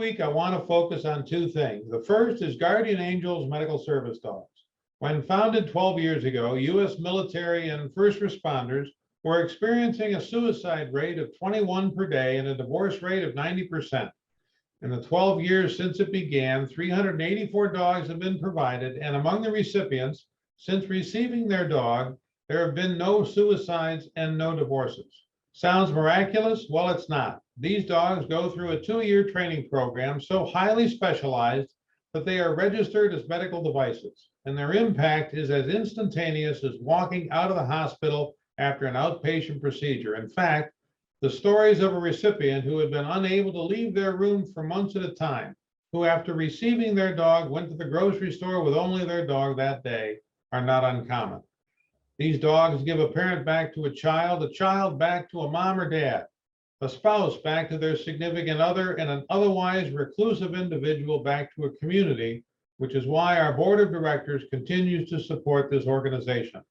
week, I want to focus on two things. The first is Guardian Angels Medical Service Dogs. When founded 12 years ago, U.S. military and first responders were experiencing a suicide rate of 21 per day and a divorce rate of 90%. In the 12 years since it began, 384 dogs have been provided, and among the recipients, since receiving their dog, there have been no suicides and no divorces. Sounds miraculous? Well, it's not. These dogs go through a 2-year training program so highly specialized that they are registered as medical devices, and their impact is as instantaneous as walking out of the hospital after an outpatient procedure. In fact, the stories of a recipient who had been unable to leave their room for months at a time, who after receiving their dog went to the grocery store with only their dog that day, are not uncommon. These dogs give a parent back to a child back to a mom or dad, a spouse back to their significant other, and an otherwise reclusive individual back to a community, which is why our board of directors continues to support this organization.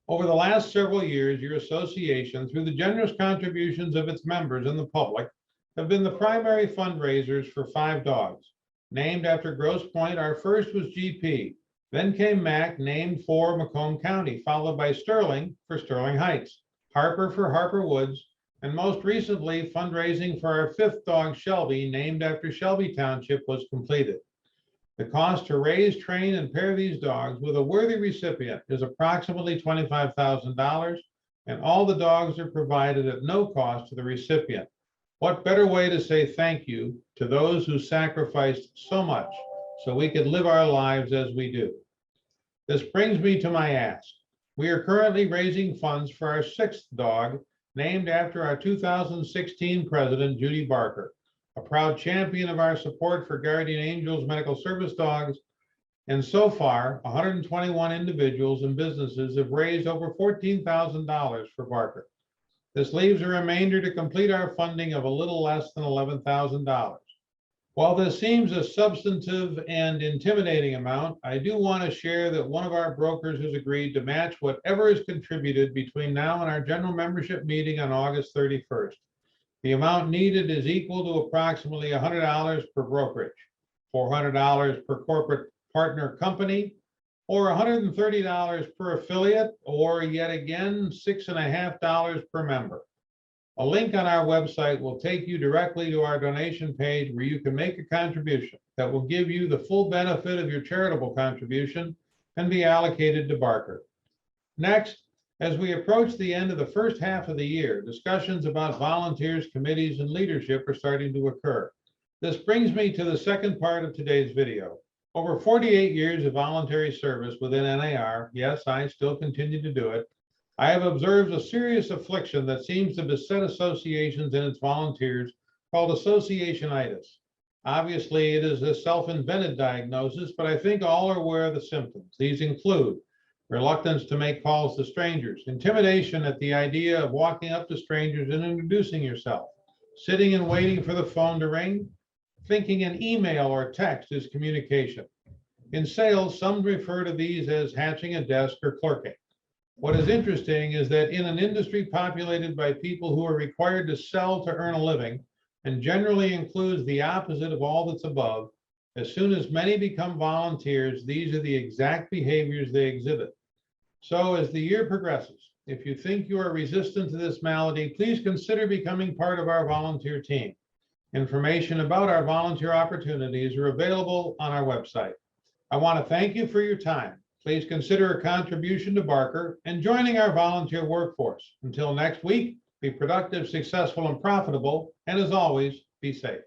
Over the last several years, your association, through the generous contributions of its members and the public, have been the primary fundraisers for 5 dogs. Named after Grosse Pointe, our first was GP. Then came Mac, named for Macomb County, followed by Sterling for Sterling Heights, Harper for Harper Woods, and most recently, fundraising for our 5th dog, Shelby, named after Shelby Township, was completed. The cost to raise, train, and pair these dogs with a worthy recipient is approximately $25,000, and all the dogs are provided at no cost to the recipient. What better way to say thank you to those who sacrificed so much so we could live our lives as we do? This brings me to my ask. We are currently raising funds for our 6th dog, named after our 2016 president, Judy Barker, a proud champion of our support for Guardian Angels Medical Service Dogs. And so far, 121 individuals and businesses have raised over $14,000 for Barker. This leaves a remainder to complete our funding of a little less than $11,000. While this seems a substantive and intimidating amount, I do want to share that one of our brokers has agreed to match whatever is contributed between now and our general membership meeting on August 31st. The amount needed is equal to approximately $100 per brokerage, $400 per corporate partner company, or $130 per affiliate, or yet again, $6.50 per member. A link on our website will take you directly to our donation page where you can make a contribution that will give you the full benefit of your charitable contribution and be allocated to Barker. Next, as we approach the end of the first half of the year, discussions about volunteers, committees, and leadership are starting to occur. This brings me to the second part of today's video. Over 48 years of voluntary service within NAR, yes, I still continue to do it, I have observed a serious affliction that seems to beset associations and its volunteers called associationitis. Obviously, it is a self-invented diagnosis, but I think all are aware of the symptoms. These include reluctance to make calls to strangers, intimidation at the idea of walking up to strangers and introducing yourself, sitting and waiting for the phone to ring, thinking an email or text is communication. In sales, some refer to these as hatching a desk or clerking. What is interesting is that in an industry populated by people who are required to sell to earn a living, and generally includes the opposite of all that's above, as soon as many become volunteers, these are the exact behaviors they exhibit. So as the year progresses, if you think you are resistant to this malady, please consider becoming part of our volunteer team. Information about our volunteer opportunities are available on our website. I want to thank you for your time. Please consider a contribution to Barker and joining our volunteer workforce. Until next week, be productive, successful, and profitable, and as always, be safe.